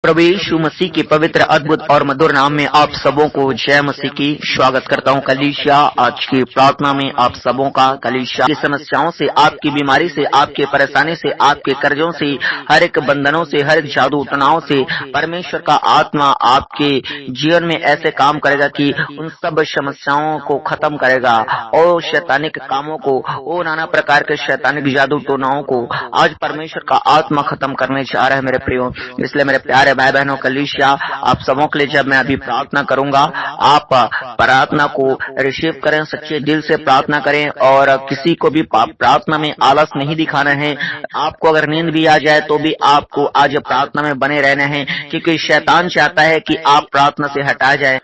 प्रभु यीशु मसीह के पवित्र, अद्भुत और मधुर नाम में आप सबों को जय मसीह की स्वागत करता हूँ। कलीसिया आज की प्रार्थना में आप सबों का, कलीसिया की समस्याओं से, आपकी बीमारी से, आपके परेशानी से, आपके कर्जों से, हर एक बंधनों से, हर एक जादू टनाव से परमेश्वर का आत्मा आपके जीवन में ऐसे काम करेगा कि उन सब समस्याओं को खत्म करेगा और शैतानिक कामों को, वो नाना प्रकार के शैतानिक जादू टोनाओं को आज परमेश्वर का आत्मा खत्म करने जा रहा है मेरे प्रियो। इसलिए मेरे प्यारे भाई बहनों, कलीसिया आप सबों के लिए जब मैं अभी प्रार्थना करूंगा, आप प्रार्थना को रिसीव करें, सच्चे दिल से प्रार्थना करें और किसी को भी प्रार्थना में आलस नहीं दिखाना है। आपको अगर नींद भी आ जाए तो भी आपको आज प्रार्थना में बने रहना है, क्योंकि शैतान चाहता है कि आप प्रार्थना से हटा जाए।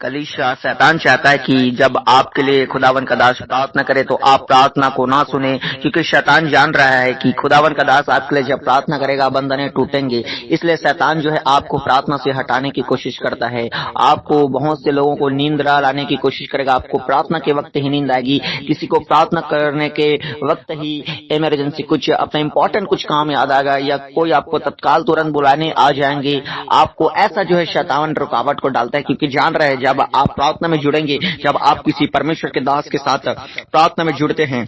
कलीसिया शैतान चाहता है कि जब आपके लिए खुदावन का दास प्रार्थना करे तो आप प्रार्थना को ना सुने, क्योंकि शैतान जान रहा है कि खुदावन का दास आपके लिए जब प्रार्थना करेगा बंधने टूटेंगे। इसलिए शैतान जो है आपको प्रार्थना से हटाने की कोशिश करता है। आपको, बहुत से लोगों को नींद लाने की कोशिश करेगा। आपको प्रार्थना के वक्त ही नींद आएगी, किसी को प्रार्थना करने के वक्त ही इमरजेंसी कुछ अपना इंपॉर्टेंट कुछ काम याद आएगा, या कोई आपको तत्काल तुरंत बुलाने आ जाएंगे। आपको ऐसा जो है शैतान रुकावट को डालता है, क्योंकि जान रहे हैं जब आप प्रार्थना में जुड़ेंगे, जब आप किसी परमेश्वर के दास के साथ प्रार्थना में जुड़ते हैं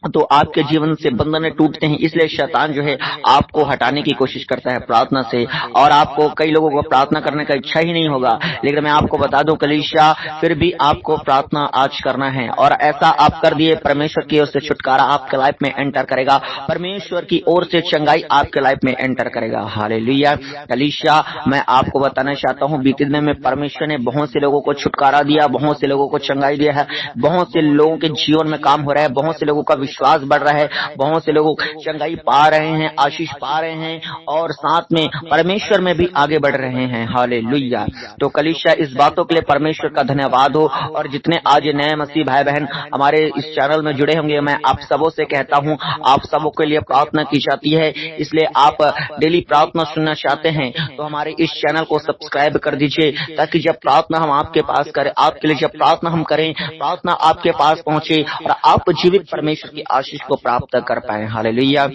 तो आपके जीवन से बंधन टूटते हैं। इसलिए शैतान जो है आपको हटाने की कोशिश करता है प्रार्थना से, और आपको, कई लोगों को प्रार्थना करने का इच्छा ही नहीं होगा। लेकिन मैं आपको बता दूं कलीसिया, फिर भी आपको प्रार्थना आज करना है, और ऐसा आप कर दिए, परमेश्वर की ओर से छुटकारा आपके लाइफ में एंटर करेगा, परमेश्वर की ओर से चंगाई आपके लाइफ में एंटर करेगा। हालेलुया। कलीसिया, मैं आपको बताना चाहता हूँ, बीते दिन में परमेश्वर ने बहुत से लोगों को छुटकारा दिया, बहुत से लोगों को चंगाई दिया है, बहुत से लोगों के जीवन में काम हो रहा है, बहुत से लोगों का विश्वास बढ़ रहा है, बहुत से लोग चंगाई पा रहे हैं, आशीष पा रहे हैं, और साथ में परमेश्वर में भी आगे बढ़ रहे हैं। हालेलुया। तो कलीसिया, इस बातों के लिए परमेश्वर का धन्यवाद हो। और जितने आज नए मसीह भाई बहन हमारे इस चैनल में जुड़े होंगे, मैं आप सबों से कहता हूं, आप सबों के लिए प्रार्थना की जाती है। इसलिए आप डेली प्रार्थना सुनना चाहते हैं तो हमारे इस चैनल को सब्सक्राइब कर दीजिए, ताकि जब प्रार्थना हम आपके पास करें, आपके लिए जब प्रार्थना हम करें, प्रार्थना आपके पास पहुंचे और आप जीवित परमेश्वर की आशीष को प्राप्त कर पाए। हालेलुया।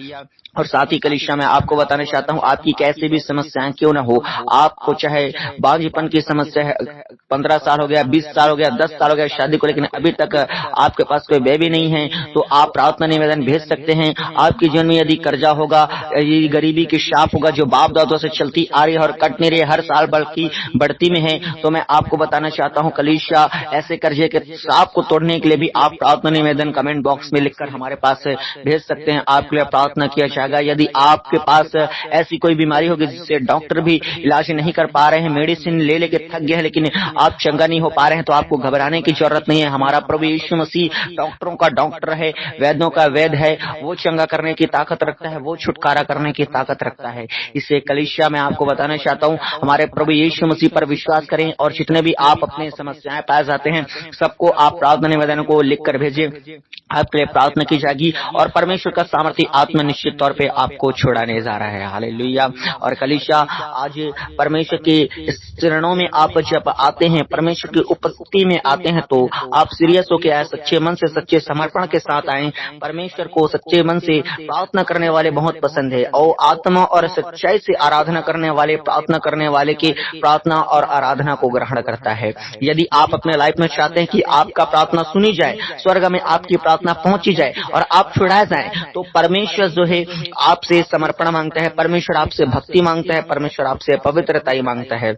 और साथ ही कलीसिया, मैं आपको बताना चाहता हूँ, आपकी कैसी भी समस्याएं क्यों न हो, आपको चाहे बांझपन की समस्या है, 15 साल हो गया, 20 साल हो गया, 10 साल हो गया शादी को, लेकिन अभी तक आपके पास कोई बेबी नहीं है, तो आप प्रार्थना निवेदन भेज सकते हैं। आपके जीवन में यदि कर्जा होगा, यदि गरीबी की शाप होगा जो बाप दादों से चलती आ रही है और कट नहीं रही है, हर साल बल्कि बढ़ती में है, तो मैं आपको बताना चाहता हूँ कलीसिया, ऐसे कर्जे के शाप को तोड़ने के लिए भी आप प्रार्थना निवेदन कमेंट बॉक्स में लिखकर हमारे पास भेज सकते हैं। आपके लिए प्रार्थना किया जाएगा। यदि आपके पास ऐसी कोई बीमारी होगी जिससे डॉक्टर भी इलाज नहीं कर पा रहे हैं, मेडिसिन ले लेके थक गए हैं, लेकिन आप चंगा नहीं हो पा रहे हैं, तो आपको घबराने की जरूरत नहीं है। हमारा प्रभु यीशु मसीह डॉक्टरों का डॉक्टर है, वैद्यों का वैद है, वो चंगा करने की ताकत रखता है, वो छुटकारा करने की ताकत रखता है। इससे कलीसिया, मैं आपको बताना चाहता हूँ, हमारे प्रभु यीशु मसीह पर विश्वास करें, और जितने भी आप अपने समस्याएं पाए जाते हैं, सबको आप प्रार्थना निवेदन को लिखकर भेजें, आपके लिए प्रार्थना की जाएगी, और परमेश्वर का सामर्थ्य आत्मा निश्चित तौर पे आपको छुड़ाने जा रहा है। हालेलुया। और कलीसिया, आज परमेश्वर के चरणों में आप जब आते हैं, परमेश्वर की उपस्थिति में आते हैं, तो आप सीरियस होके आए, सच्चे मन से, सच्चे समर्पण के साथ आए। परमेश्वर को सच्चे मन से प्रार्थना करने वाले बहुत पसंद है, और आत्मा और सच्चाई से आराधना करने वाले, प्रार्थना करने वाले की प्रार्थना और आराधना को ग्रहण करता है। यदि आप अपने लाइफ में चाहते हैं कि आपका प्रार्थना सुनी जाए, स्वर्ग में आपकी प्रार्थना पहुंची जाए और आप छुड़ाए जाएं, तो परमेश्वर जो है आपसे समर्पण मांगता है, परमेश्वर आपसे भक्ति मांगता है, परमेश्वर आपसे पवित्रता ही मांगता है।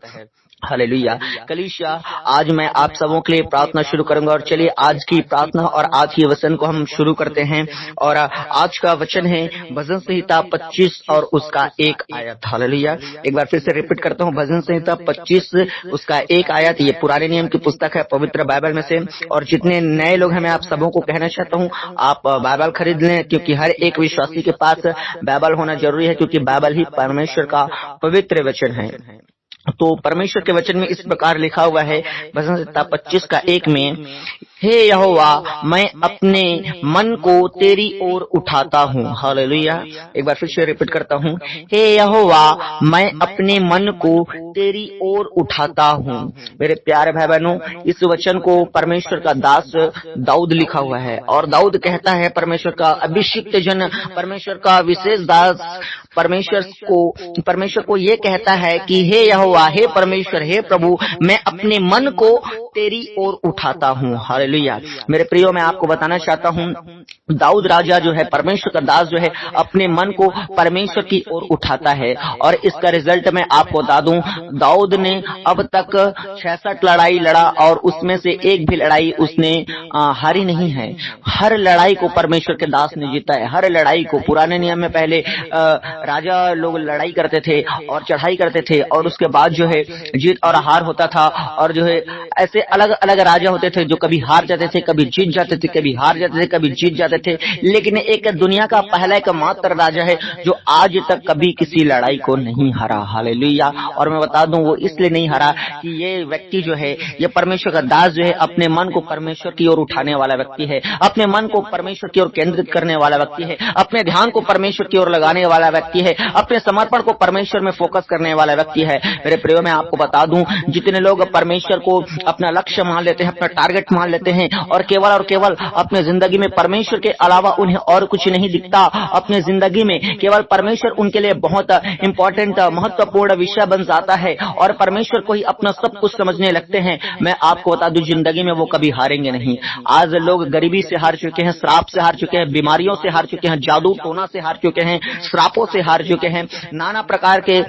हालेलुया। कलीसिया, आज मैं आप सबों के लिए प्रार्थना शुरू करूंगा, और चलिए आज की प्रार्थना और आज की वचन को हम शुरू करते हैं। और आज का वचन है भजन संहिता 25 और उसका 1 आयत। हालेलुया। एक बार फिर से रिपीट करता हूँ, भजन संहिता 25 उसका 1 आयत। ये पुराने नियम की पुस्तक है पवित्र बाइबल में से, और जितने नए लोग हैं, मैं आप सबों को कहना चाहता हूँ, आप बाइबल खरीद लें, क्योंकि हर एक विश्वासी के पास बाइबल होना जरूरी है, क्योंकि बाइबल ही परमेश्वर का पवित्र वचन है। तो परमेश्वर के वचन में इस प्रकार लिखा हुआ है, भजन संहिता 25 का 1 में, हे यहोवा, मैं अपने मन को तेरी ओर उठाता हूँ। हालेलुया। एक बार फिर से रिपीट करता हूँ, हे यहोवा, मैं अपने मन को तेरी ओर उठाता हूँ। मेरे प्यारे भाई बहनों, इस वचन को परमेश्वर का दास दाऊद लिखा हुआ है, और दाऊद कहता है, परमेश्वर का अभिषिक्त जन, परमेश्वर का विशेष दास परमेश्वर को ये कहता है कि हे यहोवा, हे परमेश्वर, हे प्रभु, मैं अपने मन को तेरी ओर उठाता हूँ। हालेलुया। मेरे प्रियो, मैं आपको बताना चाहता हूँ, दाऊद राजा जो है, परमेश्वर का दास जो है, अपने मन को परमेश्वर की ओर उठाता है, और इसका रिजल्ट मैं आपको बता दूं, दाऊद ने अब तक 66 लड़ाई लड़ा, और उसमें से एक भी लड़ाई उसने हारी नहीं है। हर लड़ाई को परमेश्वर के दास ने जीता है, हर लड़ाई को। पुराने नियम में पहले राजा लोग लड़ाई करते थे और चढ़ाई करते थे, और उसके बाद जो है जीत और हार होता था, और जो है ऐसे अलग अलग राजा होते थे जो कभी हार जाते थे, कभी जीत जाते थे, कभी हार जाते थे, कभी जीत जाते थे। लेकिन एक दुनिया का पहला एकमात्र राजा है जो आज तक कभी किसी लड़ाई को नहीं हारा। हालेलुया। और मैं बता दूं, वो इसलिए नहीं हारा कि ये व्यक्ति जो है, ये परमेश्वर का दास जो है, अपने मन को परमेश्वर की ओर उठाने वाला व्यक्ति है, अपने मन को परमेश्वर की ओर केंद्रित करने वाला व्यक्ति है, अपने ध्यान को परमेश्वर की ओर लगाने वाला व्यक्ति है, अपने समर्पण को परमेश्वर में फोकस करने वाला व्यक्ति है। मेरे प्रियो, मैं आपको बता दूं, जितने लोग परमेश्वर को अपना लक्ष्य मान लेते हैं, अपना टारगेट मान लेते हैं, और केवल अपने जिंदगी में परमेश्वर के अलावा उन्हें और कुछ नहीं दिखता, अपने जिंदगी में केवल परमेश्वर उनके लिए बहुत इंपॉर्टेंट, महत्वपूर्ण विषय बन जाता है, और परमेश्वर को ही अपना सब कुछ समझने लगते हैं, मैं आपको बता दूं, जिंदगी में वो कभी हारेंगे नहीं। आज लोग गरीबी से हार चुके हैं, श्राप से हार चुके हैं, बीमारियों से हार चुके हैं, जादू टोना से हार चुके हैं, श्रापों से हार चुके हैं, नाना प्रकार के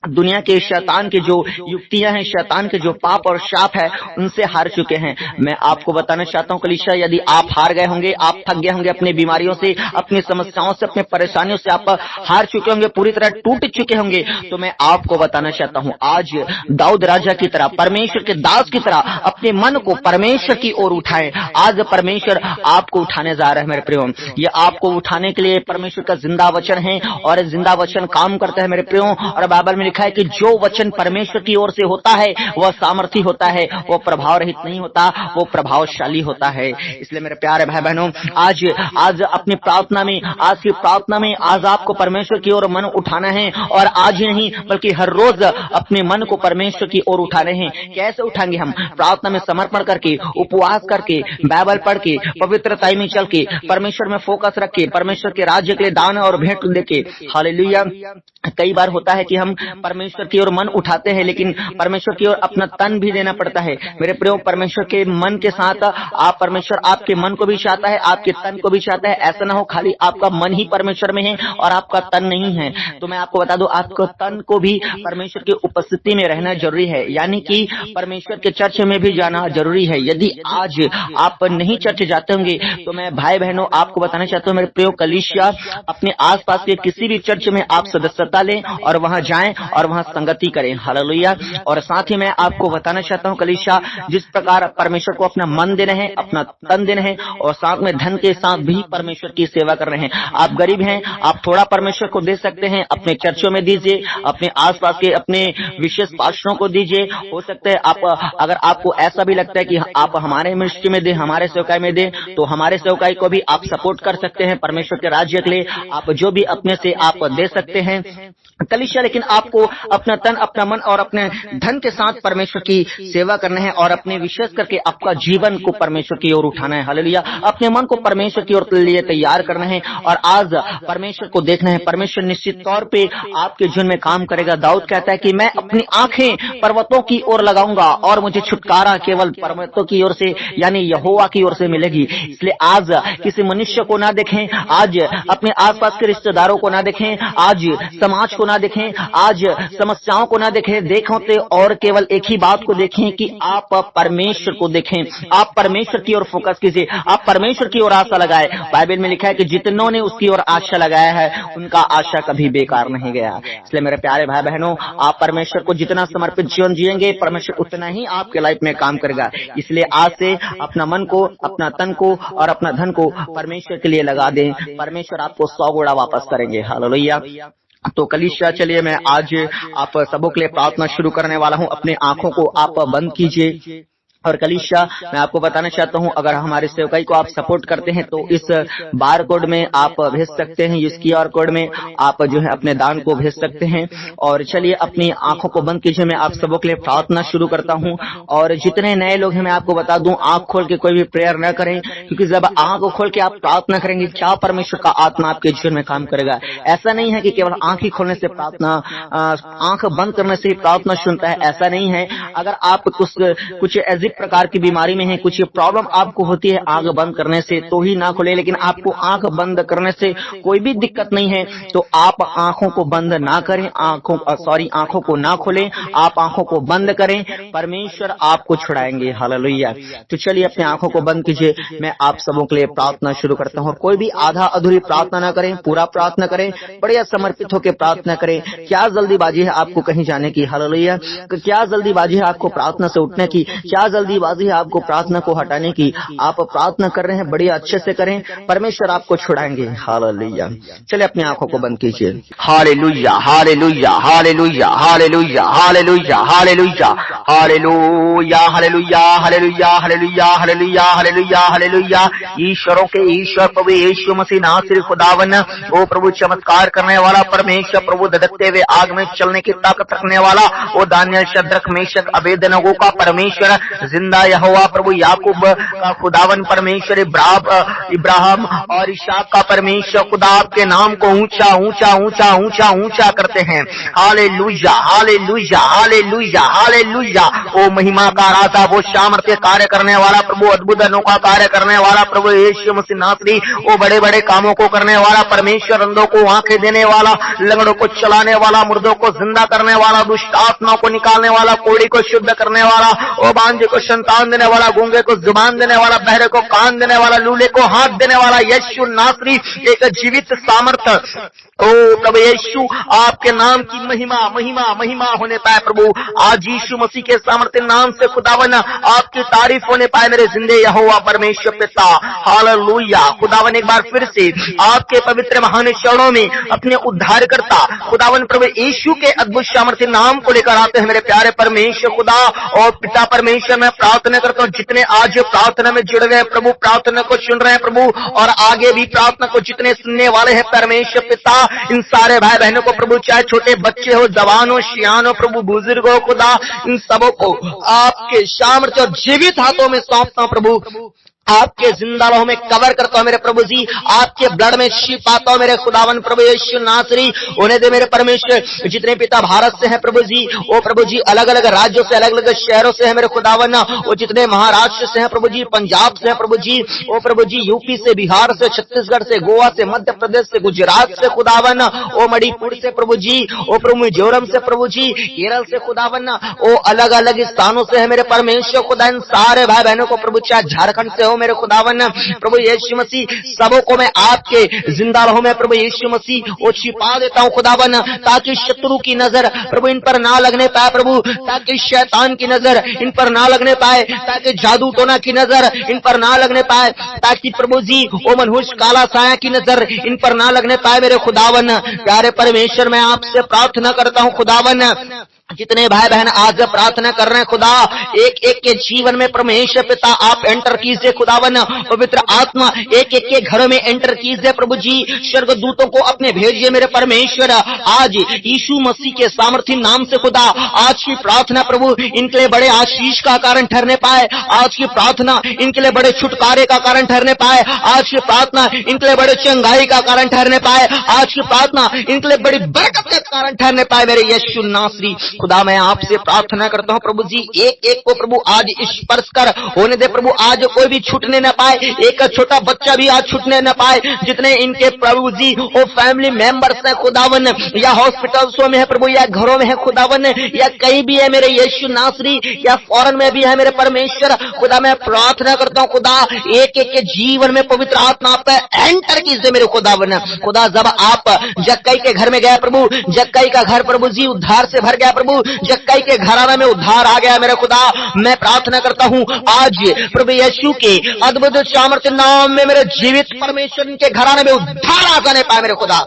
दुनिया के शैतान के जो युक्तियां हैं, शैतान के जो पाप और शाप है, उनसे हार चुके हैं। मैं आपको बताना चाहता हूं कलीसिया, यदि आप हार गए होंगे, आप थक गए होंगे अपनी बीमारियों से, अपनी समस्याओं से, अपने परेशानियों से आप हार चुके होंगे, पूरी तरह टूट चुके होंगे, तो मैं आपको बताना चाहता हूं, आज दाऊद राजा की तरह, परमेश्वर के दास की तरह अपने मन को परमेश्वर की ओर उठाएं। आज परमेश्वर आपको उठाने जा रहा है मेरे प्रियो। ये आपको उठाने के लिए परमेश्वर का जिंदा वचन है, और जिंदा वचन काम करता है मेरे प्रियो। और बाइबल में लिखा है कि जो वचन परमेश्वर की ओर से होता है वह सामर्थी होता है, वो प्रभाव रहित नहीं होता, वो प्रभावशाली होता है। इसलिए मेरे प्यारे भाई बहनों, आज अपनी प्रार्थना में, आज की प्रार्थना में, आज आपको परमेश्वर की ओर मन उठाना है, और आज ही नहीं बल्कि हर रोज अपने मन को परमेश्वर की ओर उठाने हैं। कैसे उठाएंगे हम? प्रार्थना में समर्पण करके, उपवास करके, बाइबल पढ़ के, पवित्रता में चल के, परमेश्वर में फोकस रख के, परमेश्वर के राज्य के लिए दान और भेंट देके। हालेलुया। कई बार होता है कि हम परमेश्वर की ओर मन उठाते हैं, लेकिन परमेश्वर की ओर अपना तन भी देना पड़ता है मेरे प्रियो। परमेश्वर के मन के साथ परमेश्वर आपके मन को भी चाहता है, आपके तन को भी चाहता है। ऐसा ना हो खाली आपका मन ही परमेश्वर में है और आपका तन नहीं है। तो मैं आपको बता दूं, आपको तन को भी परमेश्वर की उपस्थिति में रहना जरूरी है, यानी कि परमेश्वर के चर्च में भी जाना जरूरी है। यदि आज आप नहीं चर्च जाते होंगे, तो मैं भाई बहनों आपको बताना चाहता हूँ मेरे प्रियो कलीसिया, अपने आसपास के किसी भी चर्च में आप सदस्यता लें और वहां जाएं और वहां संगति करें। हालेलुया। और साथ ही मैं आपको बताना चाहता हूं कलीसिया, जिस प्रकार परमेश्वर को अपना मन देना है, अपना तन देना है, और साथ में धन के साथ भी परमेश्वर की सेवा कर रहे हैं। आप गरीब हैं, आप थोड़ा परमेश्वर को दे सकते हैं, अपने चर्चों में दीजिए, अपने आसपास के अपने विशेष पास्टरों को दीजिए। हो सकता है आप, अगर आपको ऐसा भी लगता है कि आप हमारे मिनिस्ट्री में दें, हमारे सेवकाई में दें, तो हमारे सेवकाई को भी आप सपोर्ट कर सकते हैं। परमेश्वर के राज्य के लिए आप जो भी अपने से आप दे सकते हैं कलीसिया, लेकिन आपको अपना तन, अपना मन और अपने धन के साथ परमेश्वर की सेवा करना है, और अपने विशेष करके आपका जीवन को परमेश्वर की ओर उठाना है। हालेलुया। अपने मन को परमेश्वर की ओर के लिए तैयार करना है, और आज परमेश्वर को देखना है। परमेश्वर निश्चित तौर पे आपके जीवन में काम करेगा। दाऊद कहता है कि मैं अपनी आंखें पर्वतों की ओर लगाऊंगा और मुझे छुटकारा केवल पर्वतों की ओर से, यानी यहोवा की ओर से मिलेगी। इसलिए आज किसी मनुष्य को ना देखें, आज अपने आसपास के रिश्तेदारों को ना देखें, आज समाज को ना देखें, आज समस्याओं को ना देखें, देखते और केवल एक ही बात को देखें कि आप परमेश्वर को देखें। आप परमेश्वर की ओर फोकस कीजिए, आप परमेश्वर की ओर आशा लगाए। बाइबल में लिखा है कि जितनों ने उसकी ओर आशा लगाया है, उनका आशा कभी बेकार नहीं गया। इसलिए मेरे प्यारे भाई बहनों, आप परमेश्वर को जितना समर्पित जीवन जिएंगे, परमेश्वर उतना ही आपके लाइफ में काम करेगा। इसलिए आज से अपना मन को, अपना तन को और अपना धन को परमेश्वर के लिए लगा दें। परमेश्वर आपको 100 गुणा वापस करेंगे। हालेलुया। तो कलीसिया, चलिए मैं आज आप सबों के लिए प्रार्थना शुरू करने वाला हूं। अपने आंखों को आप बंद कीजिए और कलीसिया मैं आपको बताना चाहता हूं, अगर हमारे सेवकाई को आप सपोर्ट करते हैं तो इस बार कोड में आप भेज सकते हैं, इस QR कोड में आप जो है अपने दान को भेज सकते हैं। और चलिए अपनी आंखों को बंद कीजिए, मैं आप सबों के लिए प्रार्थना शुरू करता हूं। और जितने नए लोग हैं मैं आपको बता दूं, आंख खोल के कोई भी प्रेयर न करें, क्योंकि जब आंख खोल के आप प्रार्थना करेंगे क्या परमेश्वर का आत्मा आपके जीवन में काम करेगा। ऐसा नहीं है कि केवल आंख ही खोलने से प्रार्थना, आंख बंद करने से ही प्रार्थना सुनता है, ऐसा नहीं है। अगर आप कुछ ऐसी प्रकार की बीमारी में है, कुछ प्रॉब्लम आपको होती है आंख बंद करने से, तो ही ना खोले। लेकिन आपको आंख बंद करने से कोई भी दिक्कत नहीं है तो आप आंखों को बंद ना करें, आंखों को ना खोलें, आप आंखों को बंद करें, परमेश्वर आपको छुड़ाएंगे। हालेलुया। तो चलिए अपने आंखों को बंद कीजिए, मैं आप सबों के लिए प्रार्थना शुरू करता हूँ। कोई भी आधा अधूरी प्रार्थना ना करें, पूरा प्रार्थना करें, बढ़िया समर्पित होकर प्रार्थना करें। क्या जल्दीबाजी है आपको कहीं जाने की? हालेलुया। क्या जल्दीबाजी है आपको प्रार्थना से उठने की? क्या जल्दीबाजी है आपको प्रार्थना को हटाने की? आप प्रार्थना कर रहे हैं, बड़ी अच्छे से करें, परमेश्वर आपको छुड़ाएंगे। हालेलुया। चलिए अपनी आंखों को बंद कीजिए। हालेलुया, हालेलुया, हालेलुया, हालेलुया, हालेलुया, हालेलुया, हालेलुया, हालेलुया, हालेलुया, हालेलुया, हालेलुया, हालेलुया, हालेलुया। ईश्वरों के ईश्वर प्रभु यीशु मसीह नासरी खुदावन, ओ प्रभु चमत्कार करने वाला परमेश्वर, प्रभु धधकते हुए आग में चलने की ताकत रखने वाला, ओ दानियल, शद्रक, मेशक, अबेदनगो का परमेश्वर, जिंदा यहोवा प्रभु याकूब का खुदावन परमेश्वर, इब्राहिम और इशाक का परमेश्वर खुदा, आपके नाम को ऊंचा ऊंचा ऊंचा ऊंचा ऊंचा करते हैं। हालेलुया, हालेलुया, हालेलुया, हालेलुया। ओ महिमा का राजा, वो सामर्थ्य कार्य करने वाला प्रभु, अद्भुत अनोखा कार्य करने वाला प्रभु यीशु मसीह नासरी, वो बड़े बड़े कामों को करने वाला परमेश्वर, अंधों को आंखें देने वाला, लंगड़ों को चलाने वाला, मुर्दों को जिंदा करने वाला, दुष्ट आत्माओं को निकालने वाला, कोड़ी को शुद्ध करने वाला, ओ बांझे को संतान देने वाला, गूंगे को जुबान देने वाला, बहरे को कान देने वाला, लूले को हाथ देने वाला यीशु नासरी एक जीवित सामर्थ्य। ओ प्रभु यीशु, आपके नाम की महिमा महिमा महिमा होने पाए प्रभु। आज यीशु मसीह के सामर्थ्य नाम से खुदावन आपकी तारीफ होने पाए मेरे जिंदे यहोवा परमेश्वर पिता। हालेलुया। खुदावन एक बार फिर से आपके पवित्र महान चरणों में अपने उद्धारकर्ता खुदावन प्रभु यीशु के अद्भुत सामर्थ्य नाम को लेकर आते हैं मेरे प्यारे परमेश्वर खुदा और पिता परमेश्वर। मैं प्रार्थना करता हूँ जितने आज प्रार्थना में जुड़ गए प्रभु, प्रार्थना को सुन रहे हैं प्रभु, और आगे भी प्रार्थना को जितने सुनने वाले हैं परमेश्वर पिता, इन सारे भाई बहनों को प्रभु, चाहे छोटे बच्चे हो, जवान हो, सियान हो प्रभु, बुजुर्ग हो खुदा, इन सबों को आपके सामर्थ्य और जीवित हाथों में सौंपता हूं प्रभु। आपके जिंदा लहू में कवर करता हूं मेरे प्रभु जी, आपके ब्लड में छिपाता हूं मेरे खुदावन प्रभु यीशु नासरी। उन्हें दे मेरे परमेश्वर, जितने पिता भारत से हैं प्रभु जी, ओ प्रभु जी अलग अलग राज्यों से, अलग अलग शहरों से हैं मेरे खुदावन, वो जितने महाराष्ट्र से हैं प्रभु जी, पंजाब से हैं प्रभु जी, ओ प्रभु जी यूपी से, बिहार से, छत्तीसगढ़ से, गोवा से, मध्य प्रदेश से, गुजरात से खुदावन, ओ मणिपुर से प्रभु जी, ओ प्रभु मिजोरम से प्रभु जी, केरल से खुदावन, ओ अलग अलग स्थानों से है मेरे परमेश्वर खुदा। इन सारे भाई बहनों को प्रभु, चाहे झारखंड से हो मेरे खुदावन प्रभु यीशु मसीह, सबों को मैं आपके जिंदा लहू में प्रभु यीशु मसीह वो छिपा देता हूं खुदावन, ताकि शत्रु की नजर प्रभु इन पर ना लगने पाए प्रभु, ताकि शैतान की नजर इन पर ना लगने पाए, ताकि जादू टोना की नजर इन पर ना लगने पाए, ताकि प्रभु जी वो मनहूस काला साया की नजर इन पर ना लगने पाए मेरे खुदावन। प्यारे परमेश्वर, मैं आपसे प्रार्थना करता हूं खुदावन, जितने भाई बहन आज प्रार्थना कर रहे हैं खुदा, एक एक के जीवन में परमेश्वर पिता आप एंटर कीजिए खुदावन, पवित्र आत्मा एक एक के घरों में एंटर कीजिए प्रभु जी, स्वर्गदूतों को अपने भेजिए मेरे परमेश्वर। आज यीशु मसीह के सामर्थ्य नाम से खुदा, आज की प्रार्थना प्रभु इनके लिए बड़े आशीष का कारण ठहरने पाए, आज की प्रार्थना इनके लिए बड़े छुटकारे का कारण ठहरने पाए, आज की प्रार्थना इनके लिए बड़े चंगाई का कारण ठहरने पाए, आज की प्रार्थना इनके लिए बड़ी बरकत का कारण ठहरने पाए मेरे यीशु नासरी खुदा। मैं आपसे प्रार्थना करता हूं प्रभु जी, एक एक को प्रभु आज स्पर्श कर होने दे प्रभु, आज कोई भी छूटने न पाए, एक छोटा बच्चा भी आज छूटने न पाए, जितने इनके प्रभु जी वो फैमिली मेंबर्स हैं खुदावन, या हॉस्पिटल्सों में है प्रभु, या घरों में है खुदावन, या कहीं भी है मेरे यीशु नासरी, या फॉरेन में भी है मेरे परमेश्वर खुदा। मैं प्रार्थना करता हूं खुदा, एक एक के जीवन में पवित्र आत्मा आप एंटर कीजिए मेरे खुदावन खुदा। जब आप जक्कई के घर में गए प्रभु, जक्कई का घर प्रभु जी उद्धार से भर गया प्रभु, जक्कई के घराना में उद्धार आ गया मेरे खुदा। मैं प्रार्थना करता हूं आज प्रभु यीशु के अद्भुत सामर्थ्य नाम में मेरे जीवित परमेश्वर के घराने में उद्धार आ जाने पाए मेरे खुदा।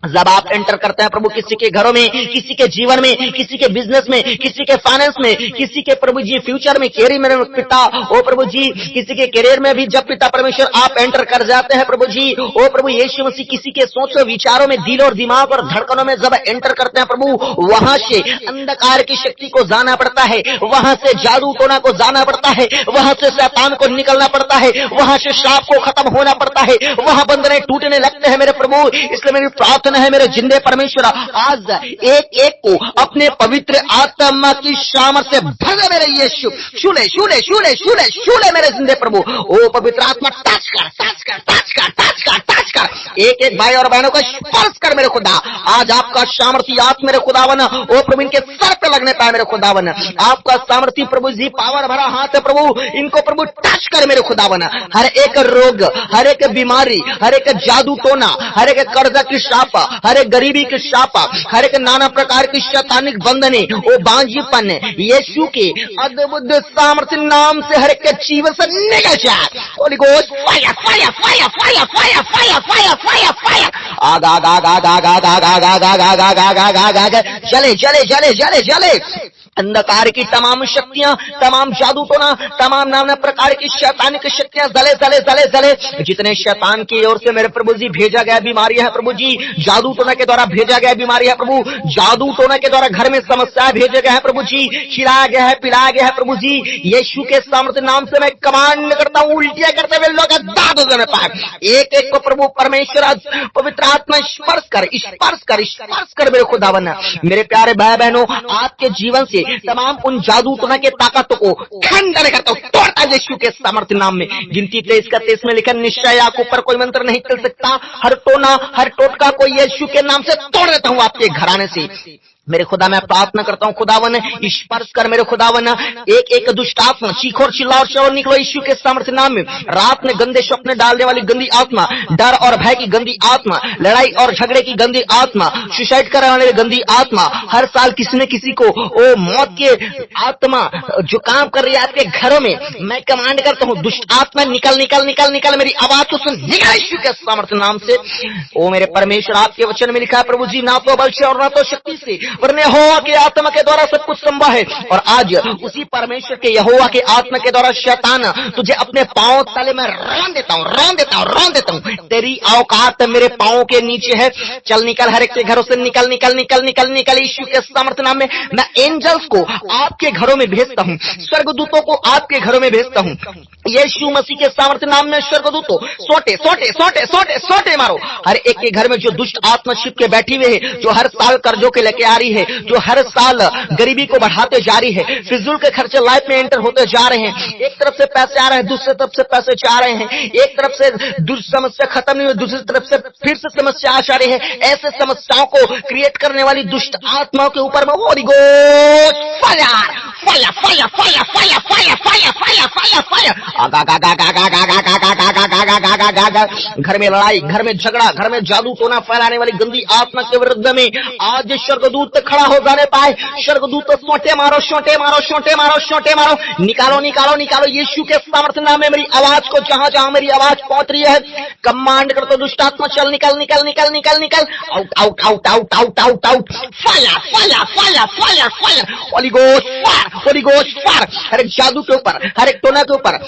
जब आप एंटर करते हैं प्रभु किसी के घरों में, किसी के जीवन में, किसी के बिजनेस में, किसी के फाइनेंस में, किसी के प्रभु जी फ्यूचर में, कैरियर में पिता, ओ प्रभु जी किसी के कैरियर में भी जब पिता परमेश्वर आप एंटर कर जाते हैं प्रभु जी, ओ प्रभु यीशु मसीह किसी के सोचों विचारों में, दिल और दिमाग और धड़कनों में जब एंटर करते हैं प्रभु, वहां से अंधकार की शक्ति को जाना पड़ता है, वहां से जादू टोना को जाना पड़ता है, वहां से शैतान को निकलना पड़ता है, वहां से श्राप को खत्म होना पड़ता है, वहां बंधने टूटने लगते हैं मेरे प्रभु। इसलिए मेरी प्रार्थना है मेरे जिंदे परमेश्वर, आज एक एक को अपने पवित्र आत्मा की सामर्थ से भर दे मेरे यीशु। छूले छूले छूले छूले छूले मेरे जिंदे प्रभु। ओ पवित्र आत्मा टच कर टच कर टच कर टच कर टच कर, एक एक भाई और बहनों को स्पर्श कर मेरे खुदा। आज आपका सामर्थी आत्मा मेरे खुदावन ओ प्रभु इनके सर पे लगने पाए मेरे खुदावन। आपका सामर्थी प्रभु जी पावर भरा हाथ है प्रभु, इनको प्रभु टच कर मेरे खुदावन। हर एक रोग, हर एक बीमारी, हर एक जादू टोना, हर एक कर्जा की शाप, हर एक गरीबी की शाप, हर एक नाना प्रकार की शैतानिक बंधने, वो बांझीपन यीशु के अद्भुत सामर्थ्य नाम से हर एक के जीवन से निकल जाए। Holy ghost fire fire fire fire fire fire fire fire fire, आगा आगा आगा आगा आगा आगा आगा आगा आगा आगा आगा आगा आगा, जले जले जले जले जले अंधकार की तमाम शक्तियां, तमाम जादू टोना, तमाम नाना प्रकार की शैतानिक शक्तियां जले जले जले जले। जितने शैतान की ओर से मेरे प्रभु जी भेजा गया बीमारी है प्रभु जी, जादू टोना के द्वारा भेजा गया बीमारी है प्रभु, जादू टोना के द्वारा घर में समस्या भेजे गए हैं प्रभु जी, खिलाया गया है पिलाया गया है प्रभु जी, यीशु के सामर्थ्य नाम से मैं कमांड करता हूं, उल्टियां करते हुए लोग दाद देने पाए। एक एक को प्रभु परमेश्वर पवित्र आत्मा स्पर्श कर स्पर्श कर स्पर्श कर मेरे खुदावन। मेरे प्यारे भाई बहनों, आपके जीवन से तमाम उन जादू टोना के ताकतों को खंडन करता हूं, तोड़ता यीशु के सामर्थ्य नाम में। गिनती 23 में लिखा, निश्चय आपके ऊपर कोई मंत्र नहीं चल सकता, हर टोना हर टोटका को यीशु के नाम से तोड़ देता हूं आपके घराने से। मेरे खुदा मैं प्रार्थना करता हूं खुदावन, स्पर्श कर मेरे खुदावन। एक एक दुष्ट आत्मा चीखो और चिल्लाओ और शोर निकलो यीशु के सामर्थ्य नाम में। रात में गंदे स्वप्न डालने वाली गंदी आत्मा, डर और भय की गंदी आत्मा, लड़ाई और झगड़े की गंदी आत्मा, सुसाइड करने वाली गंदी आत्मा, हर साल किसी न किसी को ओ मौत के आत्मा जो काम कर रही है आपके घरों में, मैं कमांड करता हूं दुष्ट आत्मा निकल निकल निकल निकल, मेरी आवाज को सुन निकल यीशु के सामर्थ्य नाम से। ओ मेरे परमेश्वर, आपके वचन में लिखा है प्रभु जी, ना तो बल से और ना तो शक्ति से वरने यहोवा के आत्मा के द्वारा सब कुछ संभव है। और आज उसी परमेश्वर के यहोवा के आत्मा के द्वारा शैतान तुझे अपने पांव तले में रौंद देता हूं, रौंद देता हूं, रौंद देता हूं। तेरी औकात मेरे पांव के नीचे है, चल निकल, हर एक के घरों से निकल निकल निकल निकल निकल यीशु के सामर्थ्य नाम में। मैं एंजल्स को आपके घरों में भेजता हूं, स्वर्गदूतों को आपके घरों में भेजता हूं, यीशु मसीह के सामर्थ्य नाम में। स्वर्गदूतों सोटे सोटे सोटे सोटे सोटे मारो हर एक के घर में जो दुष्ट आत्मा छिप के बैठी हुई है, जो हर साल कर्जों के लेके आ रही है, जो हर साल गरीबी को बढ़ाते जा रही है, फिजूल के खर्चे लाइफ में एंटर होते जा रहे हैं। एक तरफ से पैसे आ रहे हैं, दूसरी तरफ से पैसे जा रहे हैं, एक तरफ से समस्या खत्म नहीं हुई, दूसरी तरफ से फिर से समस्या आ जा रही है। ऐसे समस्याओं को क्रिएट करने वाली दुष्ट आत्माओं के ऊपर में Holi ghost fire fire fire fire fire fire fire fire fire fire, घर में लड़ाई, घर में झगड़ा, घर में जादू टोना फैलाने वाली गंदी आत्मा के विरुद्ध में आज स्वर्गदूत खड़ा हो जाने पाए। स्वर्गदूत सोटे मारो सोटे मारो सोटे मारो सोटे मारो, निकालो निकालो निकालो यीशु के सामर्थ्य नाम में। मेरी आवाज को जहां जहां मेरी आवाज पहुंच रही है कमांड कर दो, दुष्ट आत्मा चल निकल निकल निकल निकल निकल, out out out out out out out, fire fire fire fire fire, holy ghost fire, holy ghost fire, हर एक जादू के ऊपर, हर एक टोना के ऊपर,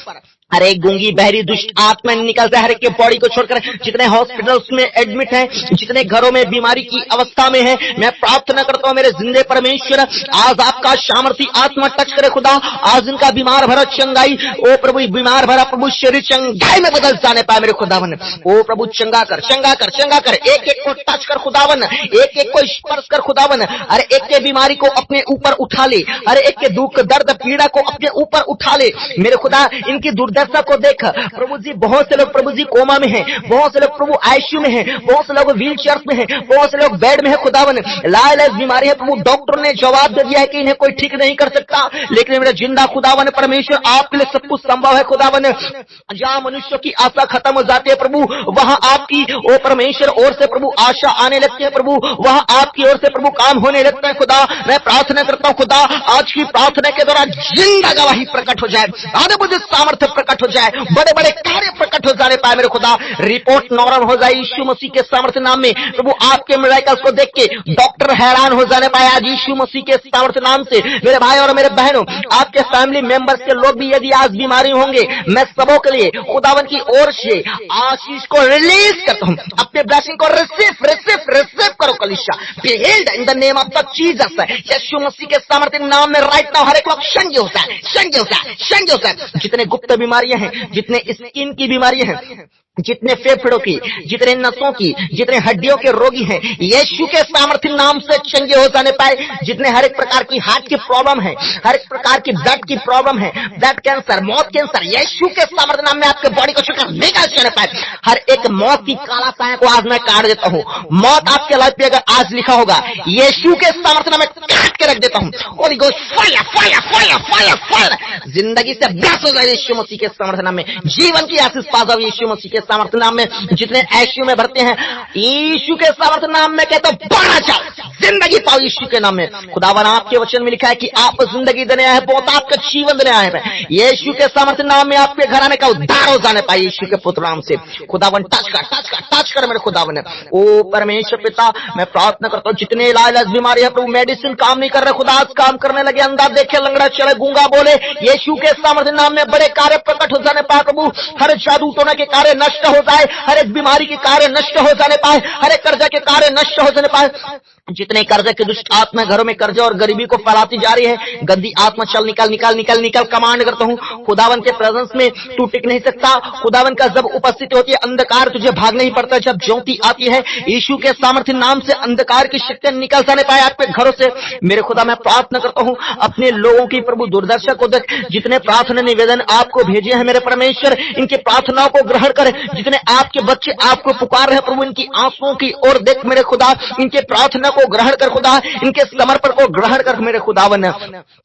हर एक गूंगी बहरी दुष्ट आत्मा निकलता है हर एक के बॉडी को छोड़कर। जितने हॉस्पिटल्स में एडमिट हैं, जितने घरों में बीमारी की अवस्था में है, मैं प्रार्थना करता हूं मेरे जिंदे परमेश्वर, आज आपका सामर्थी आत्मा टच करे खुदा। आज इनका बीमार भरा चंगाई, ओ प्रभु बीमार भरा प्रभु शरीर चंगाई में बदल जाने पाए मेरे खुदावन। ओ प्रभु चंगा कर चंगा कर चंगा कर, एक एक को टच कर खुदावन, एक एक को स्पर्श कर खुदावन। हर एक के बीमारी को अपने ऊपर उठा ले, हर एक के दुख दर्द पीड़ा को अपने ऊपर उठा ले मेरे खुदा। इनकी दुर्दशा को देख प्रभु जी, बहुत से लोग प्रभु जी कोमा में हैं, बहुत से लोग प्रभु आईसीयू में हैं, बहुत से लोग व्हील चेयर में हैं, बहुत से लोग बेड में है खुदावन। लाइलाज बीमारी है प्रभु, डॉक्टर ने जवाब दे दिया है कि इन्हें कोई ठीक नहीं कर सकता, लेकिन मेरा जिंदा खुदावन परमेश्वर आपके लिए सब कुछ संभव है खुदावन। जहां मनुष्य की आशा खत्म हो जाती है प्रभु, वहां आपकी ओ परमेश्वर ओर से प्रभु आशा आने लगती है प्रभु, वहां आपकी ओर से प्रभु काम होने लगता है खुदा। मैं प्रार्थना करता हूं खुदा, आज की प्रार्थना के दौरान जिंदा गवाही प्रकट हो जाए, आधे मुझे सामर्थ्य प्रकट हो जाए, बड़े बड़े कार्य प्रकट हो जाने पाए मेरे खुदा। रिपोर्ट नॉर्मल हो जाए यीशु मसीह के सामर्थ्य नाम में प्रभु। आपके मिरेकल्स को देख के डॉक्टर हैरान हो जाने पाए आज यीशु मसीह के सामर्थ्य नाम से। मेरे भाई और मेरे बहनों, आपके फैमिली मेंबर्स के लोग भी यदि आज बीमारी होंगे, मैं सबों के लिए खुदावन की ओर से आशीष को रिलीज करता हूं। अपने ब्लेसिंग को रिसीव रिसीव रिसीव करो कलीसिया। Be healed in the name of the Jesus. यीशु मसीह के सामर्थ्य नाम में राइट नाउ हर एक लोग संज्ञ होता है, संज्ञ होता है, संज्ञ होता है। जितने गुप्त बीमारियां हैं, जितने स्किन की बीमारियां हैं, जितने फेफड़ों की, जितने नसों की, जितने हड्डियों के रोगी हैं, यीशु के सामर्थ्य नाम से चंगे हो जाने पाए। जितने हर एक प्रकार की हार्ट की प्रॉब्लम है, हर एक प्रकार की ब्लड की प्रॉब्लम है, ब्लड कैंसर, मौत कैंसर, यीशु के सामर्थ्य नाम में आपके बॉडी को छूकर निकाल जाने पाए। हर एक मौत की काला साया को आज मैं काट देता हूं। मौत आपके लाइफ पे अगर आज लिखा होगा, यीशु के सामर्थ्य नाम में काट के रख देता हूं। Holi ghost fire fire fire fire fire. जिंदगी से ब्लेस हो जाए यीशु मसीह के सामर्थ्य नाम में। जीवन की आशीष पा जाओ यीशु मसीह के सामर्थ्य नाम में। जितने आईसीयू में भरते हैं, यीशु के सामर्थ्य नाम में कहते हो बढ़ा जाओ, जिंदगी पाओ यीशु के नाम में। खुदावन आपके वचन में लिखा है कि आप जिंदगी देने आए हैं, बहुत आपका जीवन देने आए हैं। यीशु के सामर्थ्य नाम में आपके घराने का उद्धार हो जाने पाए यीशु के पुत्र नाम से। खुदावन टच कर टच कर टच कर मेरे खुदावन। ओ परमेश्वर पिता, मैं प्रार्थना करता हूँ जितने इलाज बीमारी है प्रभु, मेडिसिन काम नहीं कर रहे, खुदा आज काम करने लगे। अंधा देखे, लंगड़ा चले, गूंगा बोले, यीशु के सामर्थ्य नाम में बड़े कार्य प्रकट हो जाने पाए प्रभु। हर जादू टोना के कार्य नष्ट हो जाए, हर एक बीमारी के कार्य नष्ट हो जाने पाए, हर एक कर्जा के कार्य नष्ट हो जाने पाए। जितने कर्जे की दुष्ट आत्मा घरों में कर्जा और गरीबी को फैलाती जा रही है, गंदी आत्मा चल निकल निकल निकल निकल। कमांड करता हूँ खुदावन के प्रेजेंस में तू टिक नहीं सकता। खुदावन का जब उपस्थिति होती है, अंधकार तुझे भाग नहीं पड़ता। जब ज्योति आती है, यीशु के सामर्थ्य नाम से अंधकार की शक्तियां निकल जाने पाए आपके घरों से। मेरे खुदा, मैं प्रार्थना करता हूँ अपने लोगों की प्रभु दुर्दशा को देख। जितने प्रार्थना निवेदन आपको भेजे हैं मेरे परमेश्वर, इनके प्रार्थनाओं को ग्रहण कर। जितने आपके बच्चे आपको पुकार रहे प्रभु, इनकी आंसुओं की ओर देख मेरे खुदा। इनके प्रार्थना को ग्रहण कर खुदा, इनके समर्पण को ग्रहण कर मेरे खुदावन।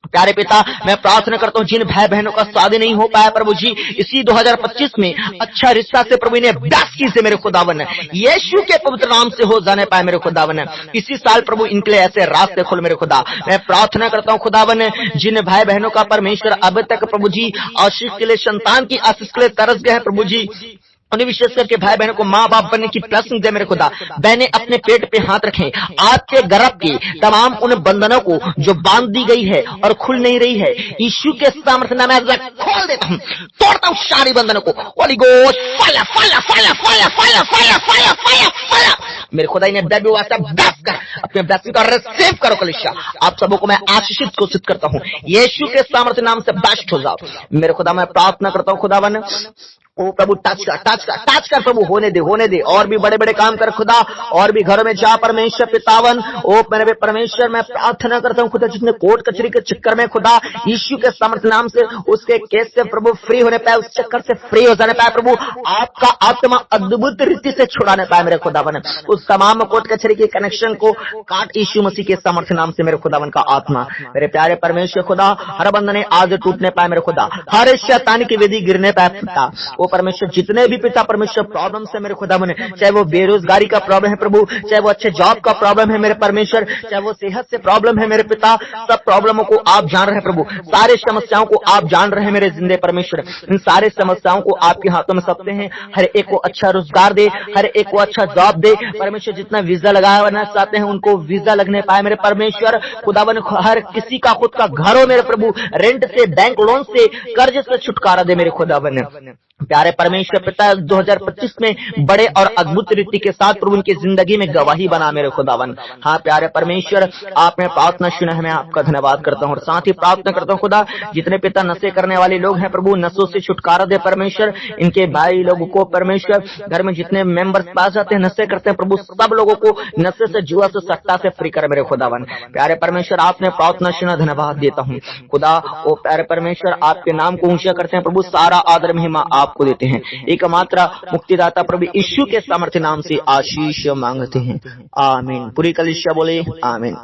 प्यारे पिता, मैं प्रार्थना करता हूँ जिन भाई बहनों का शादी नहीं हो पाया प्रभु जी, इसी 2025 में अच्छा रिश्ता से प्रभु इन्हें ब्लेस से मेरे खुदावन, यीशु के पवित्र नाम से हो जाने पाए मेरे खुदावन। इसी साल प्रभु इनके लिए ऐसे रास्ते खोल मेरे खुदा। मैं प्रार्थना करता हूँ खुदावन, जिन भाई बहनों का परमेश्वर अब तक प्रभु जी आशीष के लिए, संतान की आशीष के लिए तरस गए हैं प्रभु जी, उन्हें विशेष करके भाई बहनों को माँ बाप बनने की ब्लेसिंग दे मेरे खुदा। बहनें अपने पेट पे हाथ रखें, आपके गर्भ की तमाम उन बंधनों को जो बांध दी गई है और खुल नहीं रही है, यीशु के सामर्थ्य नाम में खोल देता हूँ, तोड़ता हूँ सारी बंधनों को। Holi ghost fire fire fire fire fire fire fire fire fire. मेरे खुदा इन्हें बेबी वास्ता ब्लेस कर, अपने ब्लेसिंग को रिसीव करो कलीसिया। आप सबों को मैं आशीषित घोषित करता हूँ, यीशु के सामर्थ्य नाम से ब्लेस्ड हो जाओ मेरे खुदा। मैं प्रार्थना करता हूँ खुदावन, ओ प्रभु टच कर टच कर टच कर प्रभु, होने दे होने दे। और भी बड़े बड़े काम कर खुदा, और भी घरों में जा परमेश्वर पितावन। ओ मेरे परमेश्वर, मैं प्रार्थना करता हूँ खुदा, जितने कोर्ट कचहरी के चक्कर में खुदा, यीशु के सामर्थ्य नाम से उसके केस से प्रभु फ्री होने पाए, उस चक्कर से फ्री हो जाने पाए प्रभु। आपका आत्मा अद्भुत रीति से छुड़ाने पाए मेरे खुदावन। उस तमाम कोर्ट कचहरी के कनेक्शन को काट यीशु मसीह के सामर्थ्य नाम से मेरे खुदावन का आत्मा। मेरे प्यारे परमेश्वर खुदा, हर बंधने आज टूटने पाए मेरे खुदा, हर शैतानी की विधि गिरने पाए पिता। वो परमेश्वर जितने भी पिता परमेश्वर प्रॉब्लम है मेरे खुदा बने, चाहे वो बेरोजगारी का प्रॉब्लम है प्रभु, चाहे वो अच्छे जॉब का प्रॉब्लम है मेरे परमेश्वर, चाहे वो सेहत से प्रॉब्लम है मेरे पिता, सब प्रॉब्लमों को आप जान रहे हैं प्रभु, सारे समस्याओं को आप जान रहे हैं मेरे जिंदे परमेश्वर। इन सारे समस्याओं को आपके हाथों में सौंपते हैं। हर एक को अच्छा रोजगार दे, हर एक को अच्छा जॉब दे परमेश्वर। जितना वीजा लगाना चाहते हैं उनको वीजा लगने पाए मेरे परमेश्वर खुदावन। हर किसी का खुद का घर हो मेरे प्रभु, रेंट से, बैंक लोन से, कर्ज से छुटकारा दे मेरे खुदावन। प्यारे परमेश्वर पिता, 2025 में बड़े और अद्भुत रीति के साथ प्रभु उनकी जिंदगी में गवाही बना मेरे खुदावन। हाँ प्यारे परमेश्वर, आपने प्रार्थना सुना है, मैं आपका धन्यवाद करता हूँ। और साथ ही प्रार्थना करता हूँ खुदा, जितने पिता नशे करने वाले लोग हैं प्रभु, नशों से छुटकारा दे परमेश्वर। इनके भाई लोगों को परमेश्वर, घर में जितने मेंबर्स पास जाते हैं नशे करते हैं प्रभु, सब लोगों को नशे से, जुआ से, सट्टा से फ्री कर मेरे खुदावन। प्यारे परमेश्वर, आपने प्रार्थना सुना, धन्यवाद देता हूँ खुदा। ओ प्यारे परमेश्वर, आपके नाम को ऊंचा करते हैं प्रभु, सारा आदर महिमा आपको देते हैं। एकमात्र मुक्तिदाता प्रभु यीशु के सामर्थ्य नाम से आशीष मांगते हैं, आमीन। पूरी कलीसिया बोले आमीन।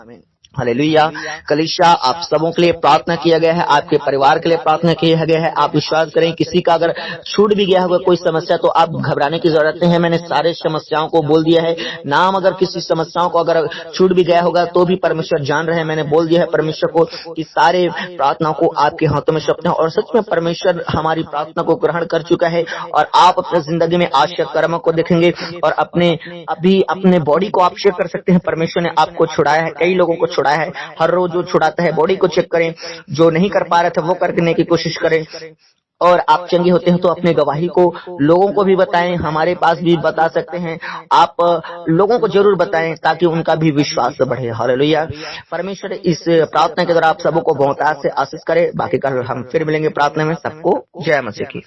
हालेलुया। कलीसिया आप सबों के लिए प्रार्थना किया गया है, आपके परिवार के लिए प्रार्थना किया गया है। आप विश्वास करें, किसी का अगर छूट भी गया होगा कोई समस्या तो आप घबराने की जरूरत नहीं है। मैंने सारे समस्याओं को बोल दिया है। नाम अगर किसी समस्याओं को अगर छूट भी गया होगा तो भी परमेश्वर जान रहे हैं। मैंने बोल दिया है परमेश्वर को कि सारे प्रार्थनाओं को आपके हाथों में सौंपते हैं, और सच में परमेश्वर हमारी प्रार्थना को ग्रहण कर चुका है। और आप अपने जिंदगी में आश्चर्य कर्मों को देखेंगे, और अभी अपने बॉडी को आप चेक कर सकते हैं। परमेश्वर ने आपको छुड़ाया है, कई लोगों को छुड़ाया है। हर रोज जो छुड़ाता है, बॉडी को चेक करें। जो नहीं कर पा रहे थे वो करने की कोशिश करें, और आप चंगे होते हैं तो अपने गवाही को लोगों को भी बताएं। हमारे पास भी बता सकते हैं, आप लोगों को जरूर बताएं ताकि उनका भी विश्वास बढ़े। हालेलुया। परमेश्वर इस प्रार्थना के द्वारा आप सबों को बहुतायत से आशीष करे। बाकी कल हम फिर मिलेंगे प्रार्थना में। सबको जय मसीह की।